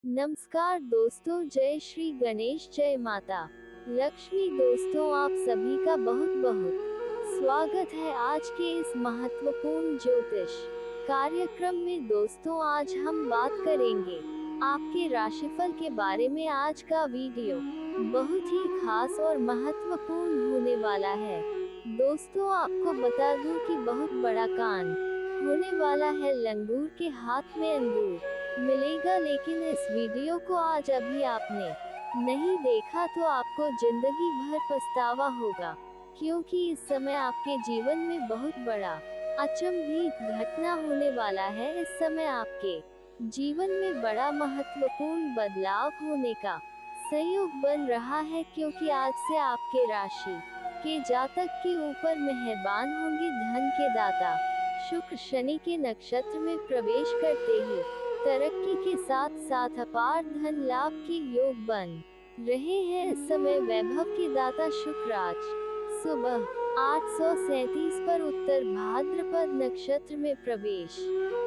नमस्कार दोस्तों, जय श्री गणेश, जय माता लक्ष्मी। दोस्तों, आप सभी का बहुत बहुत स्वागत है आज के इस महत्वपूर्ण ज्योतिष कार्यक्रम में। दोस्तों, आज हम बात करेंगे आपके राशिफल के बारे में। आज का वीडियो बहुत ही खास और महत्वपूर्ण होने वाला है। दोस्तों, आपको बता दूं कि बहुत बड़ा कांड होने वाला है। लंगूर के हाथ में अंगूर मिलेगा, लेकिन इस वीडियो को आज अभी आपने नहीं देखा तो आपको जिंदगी भर पछतावा होगा, क्योंकि इस समय आपके जीवन में बहुत बड़ा अचंभित घटना होने वाला है। इस समय आपके जीवन में बड़ा महत्वपूर्ण बदलाव होने का संयोग बन रहा है, क्योंकि आज से आपके राशि के जातक के ऊपर मेहरबान होंगे धन के दाता शुक्र। शनि के नक्षत्र में प्रवेश करते ही तरक्की के साथ साथ अपार धन लाभ के योग बन रहे हैं। इस समय वैभव के दाता शुक्र आज सुबह 8:37 पर उत्तर भाद्रपद नक्षत्र में प्रवेश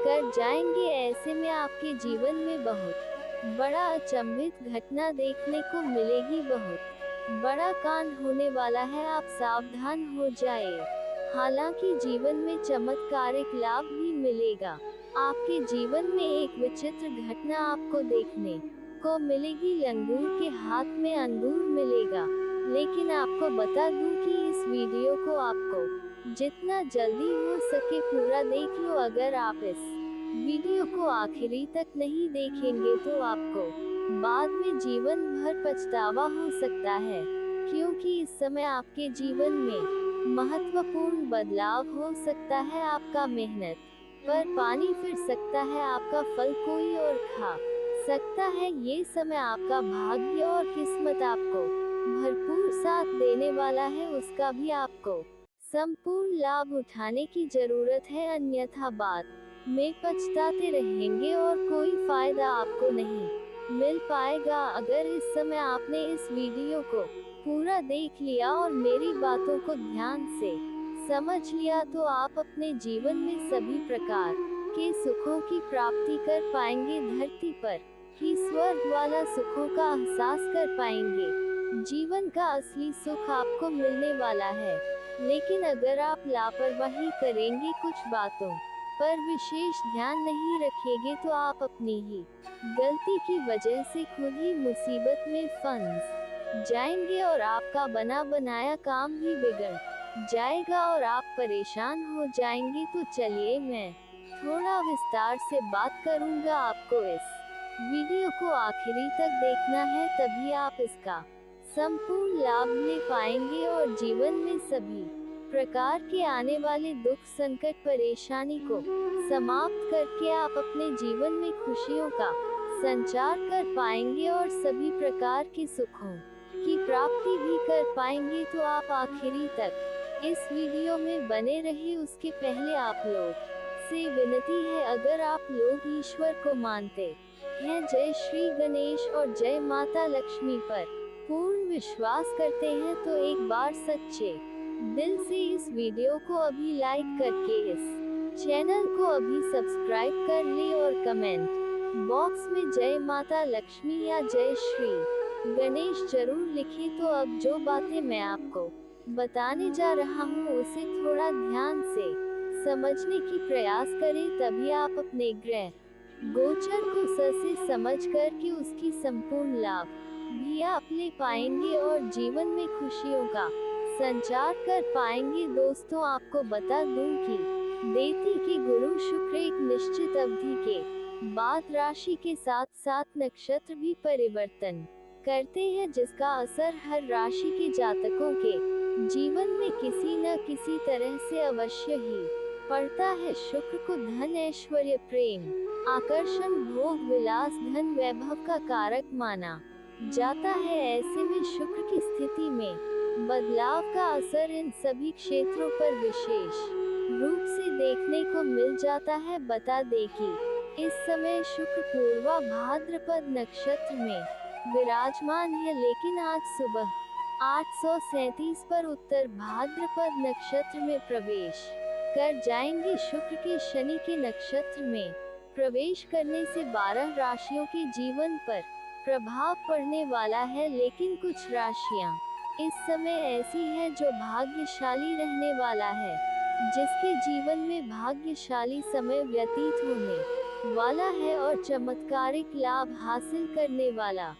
कर जाएंगे। ऐसे में आपके जीवन में बहुत बड़ा अचंभित घटना देखने को मिलेगी। बहुत बड़ा कांड होने वाला है, आप सावधान हो जाए। हालांकि जीवन में चमत्कारिक लाभ भी मिलेगा। आपके जीवन में एक विचित्र घटना आपको देखने को मिलेगी। लंगूर के हाथ में अंगूर मिलेगा, लेकिन आपको बता दूं कि इस वीडियो को आपको जितना जल्दी हो सके पूरा देख लो। अगर आप इस वीडियो को आखिरी तक नहीं देखेंगे तो आपको बाद में जीवन भर पछतावा हो सकता है, क्योंकि इस समय आपके जीवन में महत्वपूर्ण बदलाव हो सकता है। आपका मेहनत पर पानी फिर सकता है, आपका फल कोई और खा सकता है। ये समय आपका भाग्य और किस्मत आपको भरपूर साथ देने वाला है, उसका भी आपको संपूर्ण लाभ उठाने की जरूरत है, अन्यथा बाद में पछताते रहेंगे और कोई फायदा आपको नहीं मिल पाएगा। अगर इस समय आपने इस वीडियो को पूरा देख लिया और मेरी बातों को ध्यान से समझ लिया तो आप अपने जीवन में सभी प्रकार के सुखों की प्राप्ति कर पाएंगे। धरती पर ही स्वर्ग वाला सुखों का एहसास कर पाएंगे। जीवन का असली सुख आपको मिलने वाला है, लेकिन अगर आप लापरवाही करेंगे, कुछ बातों पर विशेष ध्यान नहीं रखेंगे, तो आप अपनी ही गलती की वजह से खुद ही मुसीबत में फंस जाएंगे और आपका बना बनाया काम भी बिगड़ जाएगा और आप परेशान हो जाएंगे। तो चलिए, मैं थोड़ा विस्तार से बात करूंगा। आपको इस वीडियो को आखिरी तक देखना है, तभी आप इसका संपूर्ण लाभ ले पाएंगे और जीवन में सभी प्रकार के आने वाले दुख, संकट, परेशानी को समाप्त करके आप अपने जीवन में खुशियों का संचार कर पाएंगे और सभी प्रकार के सुखों की प्राप्ति भी कर पाएंगे। तो आप आखिरी तक इस वीडियो में बने रहे। उसके पहले आप लोग से विनती है, अगर आप लोग ईश्वर को मानते हैं, जय श्री गणेश और जय माता लक्ष्मी पर पूर्ण विश्वास करते हैं, तो एक बार सच्चे दिल से इस वीडियो को अभी लाइक करके इस चैनल को अभी सब्सक्राइब कर ले और कमेंट बॉक्स में जय माता लक्ष्मी या जय श्री गणेश जरूर लिखें। तो अब जो बातें मैं आपको बताने जा रहा हूँ उसे थोड़ा ध्यान से समझने की प्रयास करें, तभी आप अपने ग्रह गोचर को से समझ कर के उसकी संपूर्ण लाभ भी आप ले पाएंगे और जीवन में खुशियों का संचार कर पाएंगे। दोस्तों, आपको बता दूं कि देवती के गुरु शुक्र एक निश्चित अवधि के बाद राशि के साथ साथ नक्षत्र भी परिवर्तन करते हैं, जिसका असर हर राशि के जातकों के जीवन में किसी न किसी तरह से अवश्य ही पड़ता है। शुक्र को धन, ऐश्वर्य, प्रेम, आकर्षण, भोग विलास, धन वैभव का कारक माना जाता है। ऐसे में शुक्र की स्थिति में बदलाव का असर इन सभी क्षेत्रों पर विशेष रूप से देखने को मिल जाता है। बता दें कि इस समय शुक्र पूर्वा भाद्रपद नक्षत्र में विराजमान है, लेकिन आज सुबह 8:37 पर उत्तर भाद्रपद नक्षत्र में प्रवेश कर जाएंगे। शुक्र के शनि के नक्षत्र में प्रवेश करने से 12 राशियों के जीवन पर प्रभाव पड़ने वाला है, लेकिन कुछ राशियां इस समय ऐसी है जो भाग्यशाली रहने वाला है, जिसके जीवन में भाग्यशाली समय व्यतीत होने वाला है और चमत्कारिक लाभ हासिल करने वाला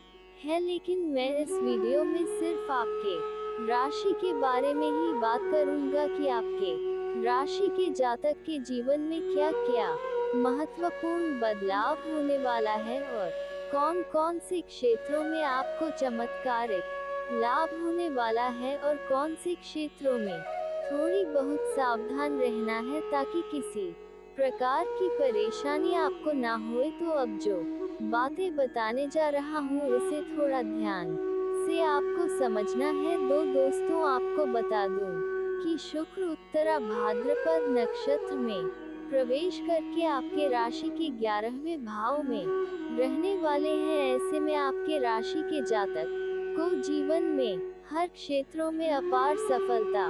है। लेकिन मैं इस वीडियो में सिर्फ आपके राशि के बारे में ही बात करूंगा कि आपके राशि के जातक के जीवन में क्या क्या महत्वपूर्ण बदलाव होने वाला है और कौन कौन से क्षेत्रों में आपको चमत्कारिक लाभ होने वाला है और कौन से क्षेत्रों में थोड़ी बहुत सावधान रहना है, ताकि किसी प्रकार की परेशानी आपको ना होए। तो अब जो बातें बताने जा रहा हूँ उसे थोड़ा ध्यान से आपको समझना है। दोस्तों, आपको बता दूं कि शुक्र उत्तरा भाद्रपद नक्षत्र में प्रवेश करके आपके राशि के 11वें भाव में रहने वाले हैं। ऐसे में आपके राशि के जातक को जीवन में हर क्षेत्रों में अपार सफलता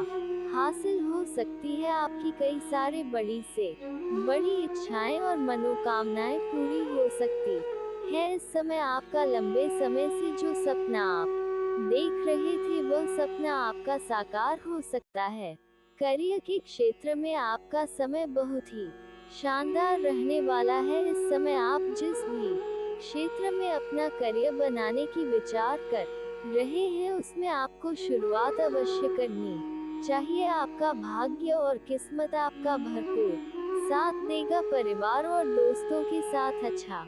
हासिल हो सकती है। आपकी कई सारे बड़ी से बड़ी इच्छाएं और मनोकामनाएं पूरी हो सकती है। इस समय आपका लंबे समय से जो सपना आप देख रहे थे वह सपना आपका साकार हो सकता है। करियर के क्षेत्र में आपका समय बहुत ही शानदार रहने वाला है। इस समय आप जिस भी क्षेत्र में अपना करियर बनाने की विचार कर रहे हैं उसमें आपको शुरुआत अवश्य करनी चाहिए। आपका भाग्य और किस्मत आपका भरपूर साथ देगा। परिवार और दोस्तों के साथ अच्छा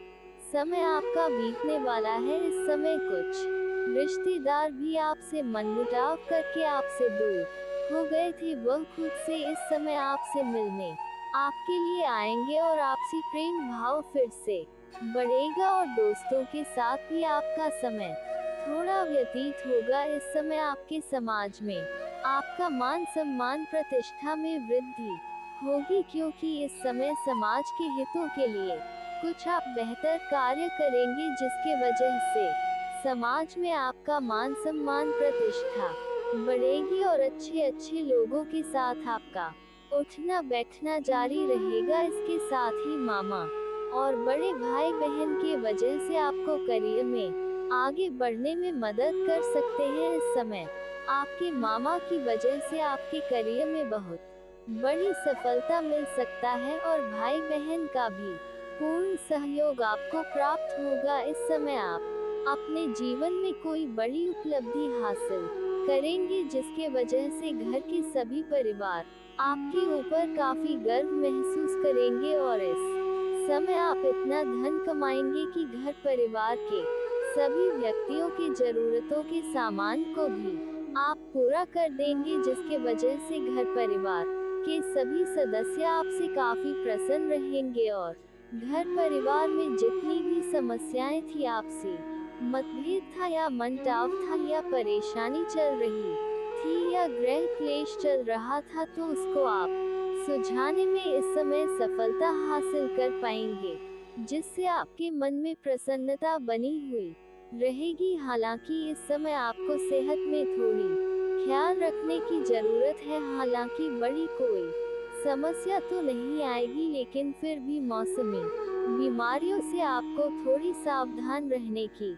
समय आपका बीतने वाला है। इस समय कुछ रिश्तेदार भी आपसे मनमुटाव करके आपसे दूर हो गए थे, वह खुद से इस समय आपसे मिलने आपके लिए आएंगे और आपसी प्रेम भाव फिर से बढ़ेगा और दोस्तों के साथ भी आपका समय थोड़ा व्यतीत होगा। इस समय आपके समाज में आपका मान सम्मान प्रतिष्ठा में वृद्धि होगी, क्योंकि इस समय समाज के हितों के लिए कुछ आप बेहतर कार्य करेंगे, जिसके वजह से समाज में आपका मान सम्मान प्रतिष्ठा बढ़ेगी और अच्छे लोगों के साथ आपका उठना बैठना जारी रहेगा। इसके साथ ही मामा और बड़े भाई बहन के वजह से आपको करियर में आगे बढ़ने में मदद कर सकते हैं। इस समय आपके मामा की वजह से आपके करियर में बहुत बड़ी सफलता मिल सकता है और भाई बहन का भी पूर्ण सहयोग आपको प्राप्त होगा। इस समय आप अपने जीवन में कोई बड़ी उपलब्धि हासिल करेंगे, जिसके वजह से घर के सभी परिवार आपके ऊपर काफी गर्व महसूस करेंगे और इस समय आप इतना धन कमाएंगे कि घर परिवार के सभी व्यक्तियों की जरूरतों के सामान को भी आप पूरा कर देंगे, जिसके वजह से घर परिवार के सभी सदस्य आपसे काफी प्रसन्न रहेंगे और घर परिवार में जितनी भी समस्याएं थी, आपसी मतभेद था या मनमुटाव था या परेशानी चल रही थी या गृह क्लेश चल रहा था, तो उसको आप सुलझाने में इस समय सफलता हासिल कर पाएंगे, जिससे आपके मन में प्रसन्नता बनी हुई रहेगी। हालांकि इस समय आपको सेहत में थोड़ी ख्याल रखने की जरूरत है। हालांकि बड़ी कोई समस्या तो नहीं आएगी, लेकिन फिर भी मौसमी बीमारियों से आपको थोड़ी सावधान रहने की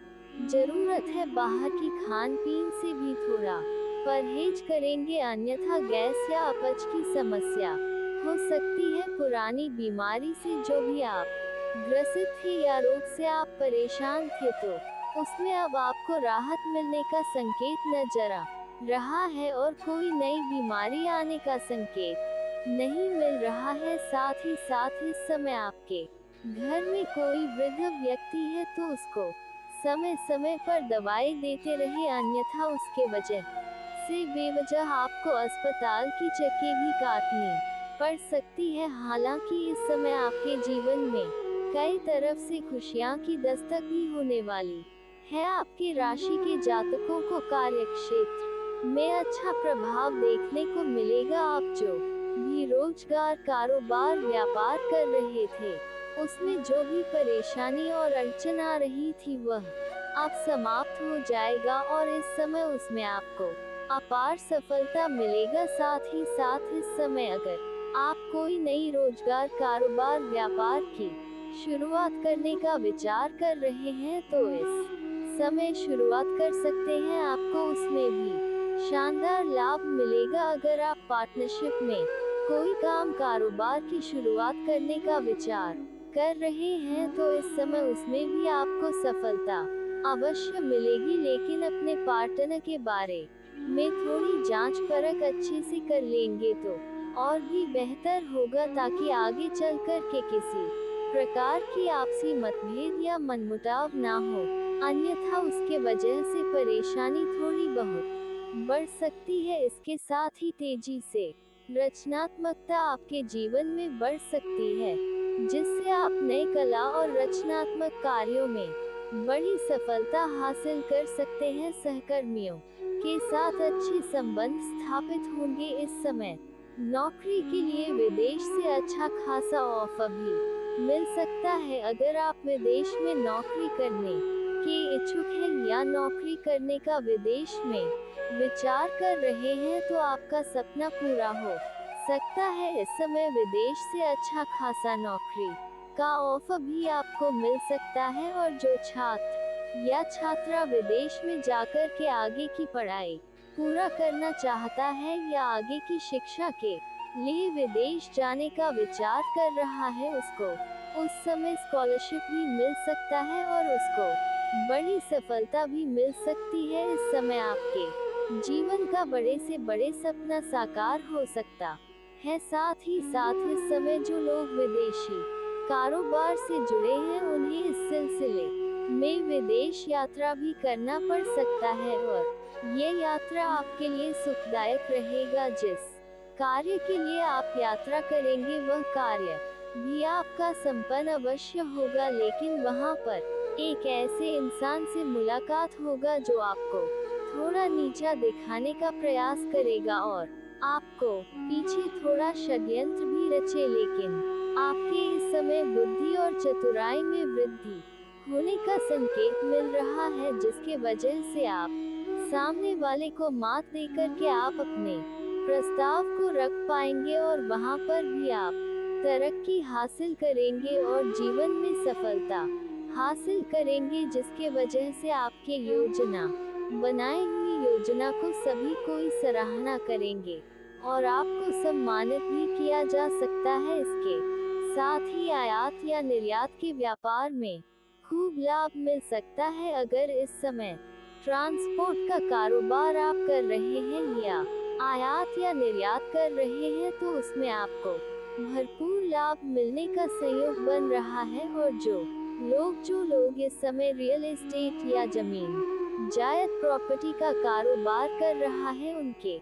जरूरत है। बाहर की खान पीन से भी थोड़ा परहेज करेंगे, अन्यथा गैस या अपच की समस्या हो सकती है। पुरानी बीमारी से जो भी आप ग्रसित थे या रोग से आप परेशान थे, तो उसमें अब आपको राहत मिलने का संकेत नजर आ रहा है और कोई नई बीमारी आने का संकेत नहीं मिल रहा है। साथ ही साथ इस समय आपके घर में कोई वृद्ध व्यक्ति है तो उसको समय समय पर दवाई देते रहे, अन्यथा उसके वजह से बेवजह आपको अस्पताल की चक्की भी काटनी पड़ सकती है। हालांकि इस समय आपके जीवन में कई तरफ से खुशियां की दस्तक भी होने वाली है। आपके राशि के जातकों को कार्य क्षेत्र में अच्छा प्रभाव देखने को मिलेगा। आप जो भी रोजगार कारोबार व्यापार कर रहे थे उसमें जो भी परेशानी और अड़चन आ रही थी वह अब समाप्त हो जाएगा और इस समय उसमें आपको अपार सफलता मिलेगा। साथ ही साथ इस समय अगर आप कोई नई रोजगार कारोबार व्यापार की शुरुआत करने का विचार कर रहे हैं तो इस समय शुरुआत कर सकते हैं, आपको उसमें भी शानदार लाभ मिलेगा। अगर आप पार्टनरशिप में कोई काम कारोबार की शुरुआत करने का विचार कर रहे हैं तो इस समय उसमें भी आपको सफलता अवश्य मिलेगी, लेकिन अपने पार्टनर के बारे में थोड़ी जांच परख अच्छे से कर लेंगे तो और भी बेहतर होगा, ताकि आगे चलकर के किसी प्रकार की आपसी मतभेद या मनमुटाव ना हो, अन्यथा उसके वजह से परेशानी थोड़ी बहुत बढ़ सकती है। इसके साथ ही तेजी से रचनात्मकता आपके जीवन में बढ़ सकती है, जिससे आप नए कला और रचनात्मक कार्यों में बड़ी सफलता हासिल कर सकते हैं। सहकर्मियों के साथ अच्छे संबंध स्थापित होंगे। इस समय नौकरी के लिए विदेश से अच्छा खासा ऑफर भी मिल सकता है। अगर आप विदेश में नौकरी करने के इच्छुक हैं या नौकरी करने का विदेश में विचार कर रहे हैं तो आपका सपना पूरा हो सकता है। इस समय विदेश से अच्छा खासा नौकरी का ऑफर भी आपको मिल सकता है, और जो छात्र या छात्रा विदेश में जाकर के आगे की पढ़ाई पूरा करना चाहता है या आगे की शिक्षा के लिए विदेश जाने का विचार कर रहा है, उसको उस समय स्कॉलरशिप भी मिल सकता है और उसको बड़ी सफलता भी मिल सकती है। इस समय आपके जीवन का बड़े से बड़े सपना साकार हो सकता है। साथ ही साथ इस समय जो लोग विदेशी कारोबार से जुड़े हैं उन्हें इस सिलसिले में विदेश यात्रा भी करना पड़ सकता है, और ये यात्रा आपके लिए सुखदायक रहेगा। जिस कार्य के लिए आप यात्रा करेंगे वह कार्य भी आपका संपन्न अवश्य होगा, लेकिन वहाँ पर एक ऐसे इंसान से मुलाकात होगा जो आपको थोड़ा नीचा दिखाने का प्रयास करेगा और आपको पीछे थोड़ा षड्यंत्र भी रचे, लेकिन आपके इस समय बुद्धि और चतुराई में वृद्धि होने का संकेत मिल रहा है, जिसके वजह से आप सामने वाले को मात देकर के आप अपने प्रस्ताव को रख पाएंगे और वहां पर भी आप तरक्की हासिल करेंगे और जीवन में सफलता हासिल करेंगे, जिसके वजह से आपके योजना बनाई हुई योजना को सभी कोई सराहना करेंगे और आपको सम्मानित भी किया जा सकता है। इसके साथ ही आयात या निर्यात के व्यापार में खूब लाभ मिल सकता है। अगर इस समय ट्रांसपोर्ट का कारोबार आप कर रहे हैं या आयात या निर्यात कर रहे हैं तो उसमें आपको भरपूर लाभ मिलने का संयोग बन रहा है, और जो लोग इस समय रियल एस्टेट या जमीन जायद प्रॉपर्टी का कारोबार कर रहा है उनके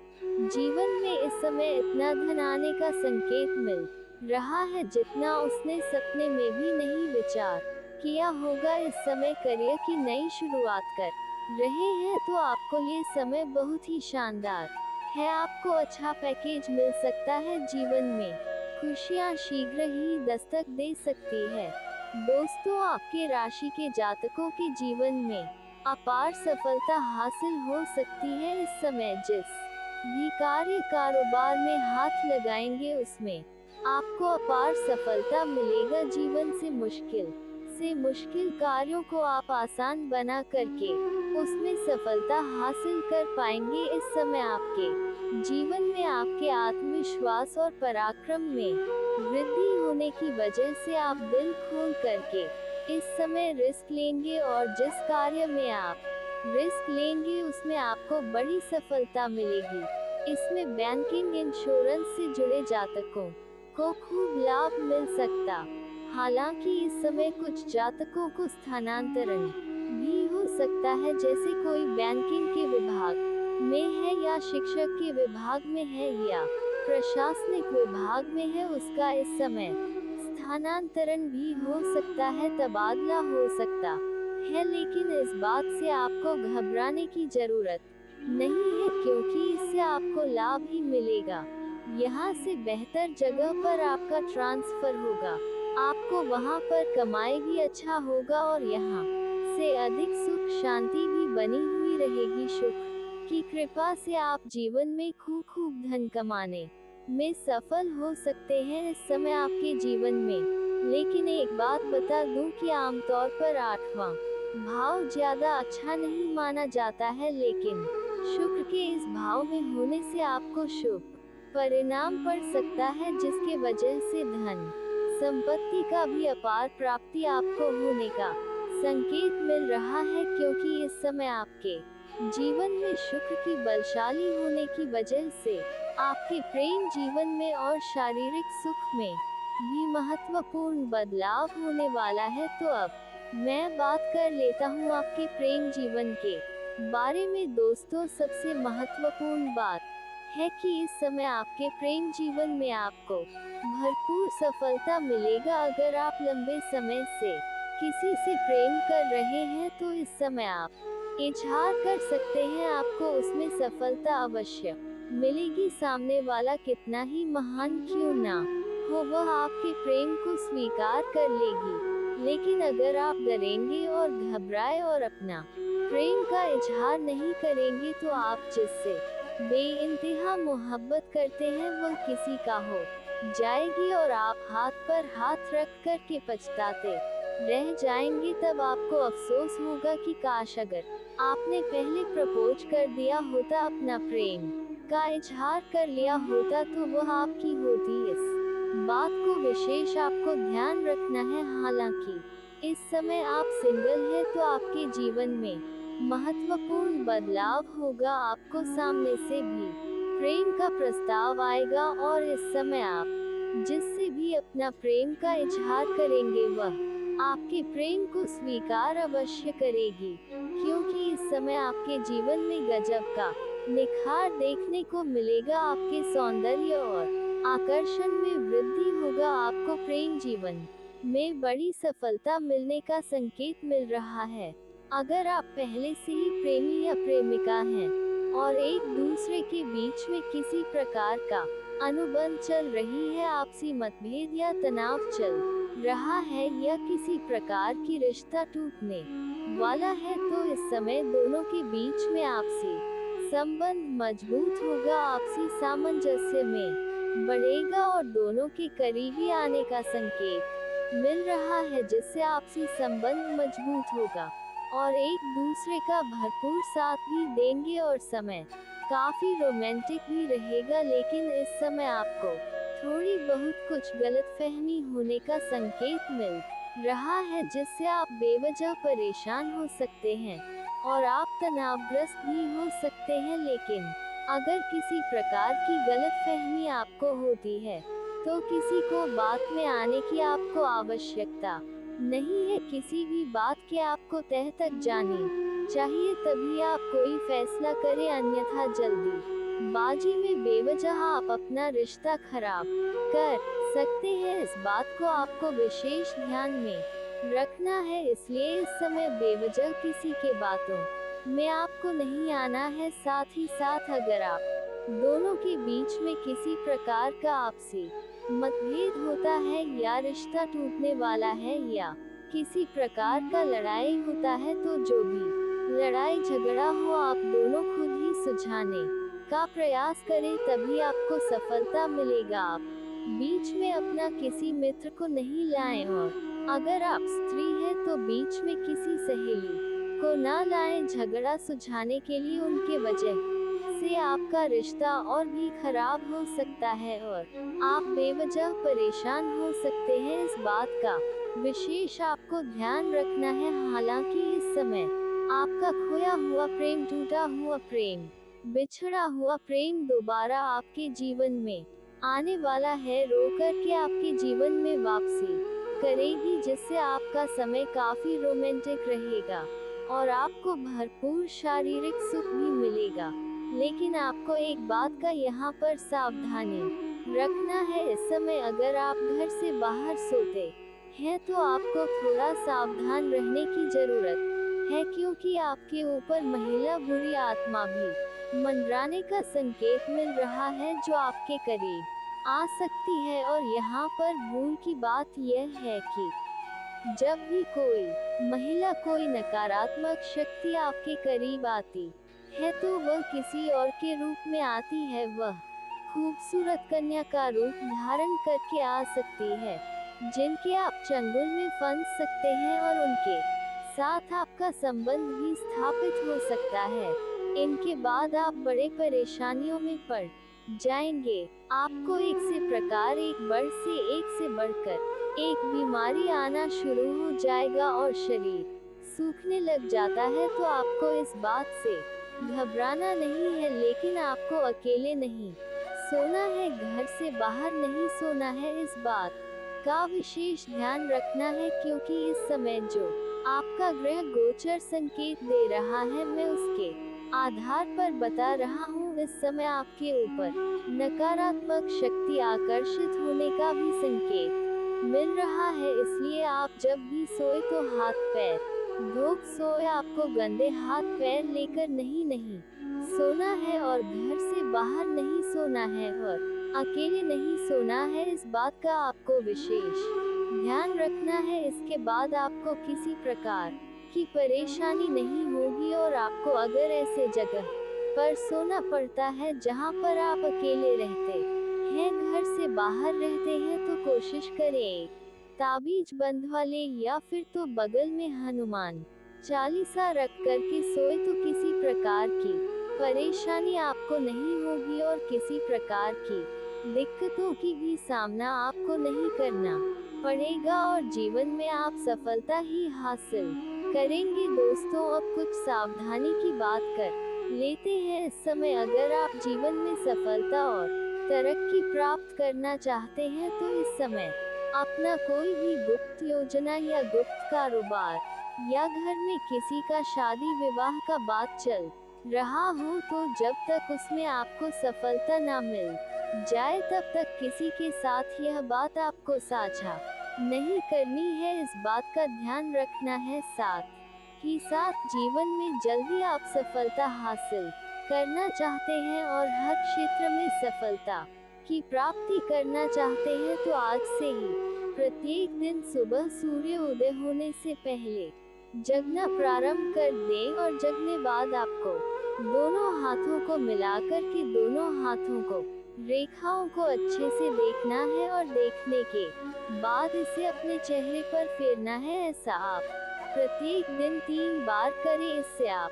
जीवन में इस समय इतना धन आने का संकेत मिल रहा है जितना उसने सपने में भी नहीं विचार किया होगा। इस समय करियर की नई शुरुआत कर रहे हैं तो आपको ये समय बहुत ही शानदार है। आपको अच्छा पैकेज मिल सकता है, जीवन में खुशियां शीघ्र ही दस्तक दे सकती है। दोस्तों, आपके राशि के जातकों के जीवन में अपार सफलता हासिल हो सकती है। इस समय जिस भी कार्य कारोबार में हाथ लगाएंगे उसमें आपको अपार सफलता मिलेगा। जीवन से मुश्किल कार्यों को आप आसान बना करके उसमें सफलता हासिल कर पाएंगे। इस समय आपके जीवन में आपके आत्मविश्वास और पराक्रम में वृद्धि होने की वजह से आप दिल खोल करके इस समय रिस्क लेंगे, और जिस कार्य में आप रिस्क लेंगे उसमें आपको बड़ी सफलता मिलेगी। इसमें बैंकिंग इंश्योरेंस से जुड़े जातकों को खूब लाभ मिल सकता। हालांकि इस समय कुछ जातकों को स्थानांतरण भी हो सकता है, जैसे कोई बैंकिंग के विभाग में है या शिक्षक के विभाग में है या प्रशासनिक विभाग में है, उसका इस समय स्थानांतरण भी हो सकता है, तबादला हो सकता है। लेकिन इस बात से आपको घबराने की जरूरत नहीं है, क्योंकि इससे आपको लाभ ही मिलेगा। यहाँ से बेहतर जगह पर आपका ट्रांसफर होगा, आपको वहाँ पर कमाई भी अच्छा होगा और यहाँ से अधिक सुख शांति भी बनी हुई रहेगी। शुक्र की कृपा से आप जीवन में खूब धन कमाने में सफल हो सकते हैं इस समय आपके जीवन में। लेकिन एक बात बता दूं कि आमतौर पर 8वां भाव ज्यादा अच्छा नहीं माना जाता है, लेकिन शुक्र के इस भाव में होने से आपको शुभ परिणाम पड़ सकता है, जिसके वजह से धन संपत्ति का भी अपार प्राप्ति आपको होने का संकेत मिल रहा है, क्योंकि इस समय आपके जीवन में शुक्र की बलशाली होने की वजह से आपके प्रेम जीवन में और शारीरिक सुख में भी महत्वपूर्ण बदलाव होने वाला है। तो अब मैं बात कर लेता हूँ आपके प्रेम जीवन के बारे में। दोस्तों, सबसे महत्वपूर्ण बात है कि इस समय आपके प्रेम जीवन में आपको भरपूर सफलता मिलेगा। अगर आप लंबे समय से किसी से प्रेम कर रहे हैं तो इस समय आप इजहार कर सकते हैं, आपको उसमें सफलता अवश्य मिलेगी। सामने वाला कितना ही महान क्यों ना हो, वह आपके प्रेम को स्वीकार कर लेगी। लेकिन अगर आप डरेंगे और घबराए और अपना प्रेम का इजहार नहीं करेंगे तो आप जिससे बेइंतहा मोहब्बत करते हैं वह किसी का हो जाएगी और आप हाथ पर हाथ रख कर के पछताते रह जाएंगे। तब आपको अफसोस होगा कि काश अगर आपने पहले प्रपोज कर दिया होता, अपना प्रेम का इजहार कर लिया होता तो वह आपकी होती। इस बात को विशेष आपको ध्यान रखना है। हालांकि इस समय आप सिंगल हैं तो आपके जीवन में महत्वपूर्ण बदलाव होगा। आपको सामने से भी प्रेम का प्रस्ताव आएगा और इस समय आप जिससे भी अपना प्रेम का इजहार करेंगे वह आपके प्रेम को स्वीकार अवश्य करेगी, क्योंकि इस समय आपके जीवन में गजब का निखार देखने को मिलेगा। आपके सौंदर्य और आकर्षण में वृद्धि होगा। आपको प्रेम जीवन में बड़ी सफलता मिलने का संकेत मिल रहा है। अगर आप पहले से ही प्रेमी या प्रेमिका हैं और एक दूसरे के बीच में किसी प्रकार का अनुबंध चल रही है, आपसी मतभेद या तनाव चल रहा है या किसी प्रकार की रिश्ता टूटने वाला है, तो इस समय दोनों के बीच में आपसी संबंध मजबूत होगा, आपसी सामंजस्य में बढ़ेगा और दोनों के करीबी आने का संकेत मिल रहा है, जिससे आपसी संबंध मजबूत होगा और एक दूसरे का भरपूर साथ भी देंगे और समय काफी रोमांटिक भी रहेगा। लेकिन इस समय आपको थोड़ी बहुत कुछ गलतफहमी होने का संकेत मिल रहा है, जिससे आप बेवजह परेशान हो सकते हैं और आप तनावग्रस्त भी हो सकते हैं। लेकिन अगर किसी प्रकार की गलतफहमी आपको होती है तो किसी को बात में आने की आपको आवश्यकता नहीं है। किसी भी बात के आपको तह तक जानी चाहिए, तभी आप कोई फैसला करें, अन्यथा जल्दी बाजी में बेवजह आप अपना रिश्ता खराब कर सकते हैं। इस बात को आपको विशेष ध्यान में रखना है, इसलिए इस समय बेवजह किसी के बातों में आपको नहीं आना है। साथ ही साथ अगर आप दोनों के बीच में किसी प्रकार का आपसी मतभेद होता है या रिश्ता टूटने वाला है या किसी प्रकार का लड़ाई होता है, तो जो भी लड़ाई झगड़ा हो आप दोनों खुद ही सुलझाने का प्रयास करें, तभी आपको सफलता मिलेगा। आप बीच में अपना किसी मित्र को नहीं लाएं और अगर आप स्त्री हैं तो बीच में किसी सहेली को ना लाएं। झगड़ा सुलझाने के लिए उनके वजह से आपका रिश्ता और भी खराब हो सकता है और आप बेवजह परेशान हो सकते हैं। इस बात का विशेष आपको ध्यान रखना है। हालांकि इस समय आपका खोया हुआ प्रेम, टूटा हुआ प्रेम, बिछड़ा हुआ प्रेम दोबारा आपके जीवन में आने वाला है, रोकर के आपके जीवन में वापसी करेगी, जिससे आपका समय काफी रोमांटिक रहेगा और आपको भरपूर शारीरिक सुख भी मिलेगा। लेकिन आपको एक बात का यहाँ पर सावधानी रखना है। इस समय अगर आप घर से बाहर सोते हैं तो आपको थोड़ा सावधान रहने की जरूरत है, क्योंकि आपके ऊपर महिला बुरी आत्मा भी मंडराने का संकेत मिल रहा है, जो आपके करीब आ सकती है। और यहाँ पर भूल की बात यह है कि जब भी कोई महिला, कोई नकारात्मक शक्ति आपके करीब आती है तो वह किसी और के रूप में आती है। वह खूबसूरत कन्या का रूप धारण करके आ सकती है, जिनके आप चंगुल में फंस सकते हैं और उनके साथ आपका संबंध भी स्थापित हो सकता है। इनके बाद आप बड़े परेशानियों में पड़ जाएंगे। आपको एक से बढ़कर एक बीमारी आना शुरू हो जाएगा और शरीर सूखने लग जाता है। तो आपको इस बात से घबराना नहीं है, लेकिन आपको अकेले नहीं सोना है, घर से बाहर नहीं सोना है। इस बात का विशेष ध्यान रखना है, क्योंकि इस समय जो आपका ग्रह गोचर संकेत दे रहा है, मैं उसके आधार पर बता रहा हूँ। इस समय आपके ऊपर नकारात्मक शक्ति आकर्षित होने का भी संकेत मिल रहा है। इसलिए आप जब भी सोए तो हाथ पैर धो सोए। आपको गंदे हाथ पैर लेकर नहीं सोना है, और घर से बाहर नहीं सोना है, और अकेले नहीं सोना है। इस बात का आपको विशेष ध्यान रखना है। इसके बाद आपको किसी प्रकार की परेशानी नहीं होगी। और आपको अगर ऐसे जगह पर सोना पड़ता है जहां पर आप अकेले रहते हैं, घर से बाहर रहते हैं, तो कोशिश करें एक ताबीज बंधवा ले, या फिर तो बगल में हनुमान चालीसा रख कर के सोए। तो किसी प्रकार की परेशानी आपको नहीं होगी और किसी प्रकार की दिक्कतों की भी सामना आपको नहीं करना पड़ेगा, और जीवन में आप सफलता ही हासिल करेंगे। दोस्तों, अब कुछ सावधानी की बात कर लेते हैं। इस समय अगर आप जीवन में सफलता और तरक्की प्राप्त करना चाहते हैं, तो इस समय अपना कोई भी गुप्त योजना या गुप्त कारोबार, या घर में किसी का शादी विवाह का बात चल रहा हो, तो जब तक उसमें आपको सफलता ना मिल जाए, तब तक किसी के साथ यह बात आपको साझा नहीं करनी है। इस बात का ध्यान रखना है। साथ ही साथ जीवन में जल्दी आप सफलता हासिल करना चाहते हैं और हर क्षेत्र में सफलता की प्राप्ति करना चाहते हैं, तो आज से ही प्रत्येक दिन सुबह सूर्य उदय होने से पहले जगना प्रारंभ कर दें, और जगने बाद आपको दोनों हाथों को मिलाकर के दोनों हाथों को रेखाओं को अच्छे से देखना है, और देखने के बाद इसे अपने चेहरे पर फेरना है। ऐसा आप प्रत्येक दिन 3 बार करें। इससे आप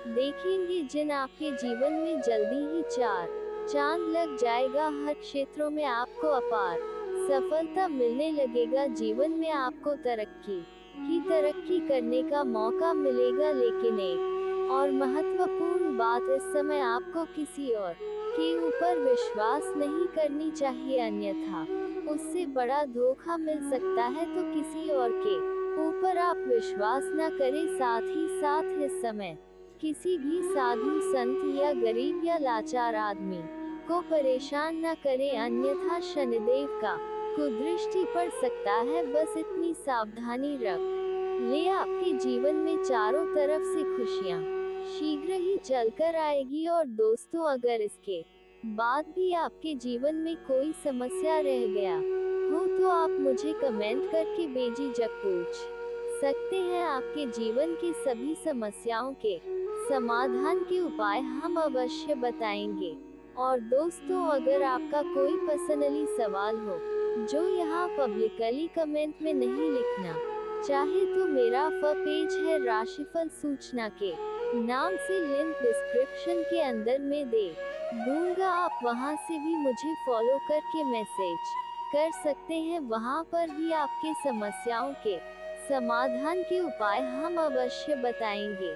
देखेंगे जिन आपके जीवन में जल्दी ही चार चांद लग जाएगा। हर क्षेत्रों में आपको अपार सफलता मिलने लगेगा। जीवन में आपको तरक्की करने का मौका मिलेगा। लेकिन एक और महत्वपूर्ण बात, इस समय आपको किसी और के ऊपर विश्वास नहीं करनी चाहिए, अन्यथा उससे बड़ा धोखा मिल सकता है। तो किसी और के ऊपर आप विश्वास न करें। साथ ही साथ इस समय किसी भी साधु संत या गरीब या लाचार आदमी को परेशान न करें, अन्यथा शनिदेव का कुदृष्टि पड़ सकता है। बस इतनी सावधानी रख ले, आपके जीवन में चारों तरफ से खुशियाँ शीघ्र ही चलकर आएगी। और दोस्तों, अगर इसके बाद भी आपके जीवन में कोई समस्या रह गया हो, तो आप मुझे कमेंट करके बेझिझक पूछ सकते हैं। आपके जीवन की सभी समस्याओं के समाधान के उपाय हम अवश्य बताएंगे। और दोस्तों, अगर आपका कोई पर्सनली सवाल हो जो यहाँ पब्लिकली कमेंट में नहीं लिखना चाहे, तो मेरा पेज है राशिफल सूचना के नाम से, लिंक डिस्क्रिप्शन के अंदर में दे दूंगा। आप वहां से भी मुझे फॉलो करके मैसेज कर सकते हैं। वहां पर भी आपके समस्याओं के समाधान के उपाय हम अवश्य बताएंगे।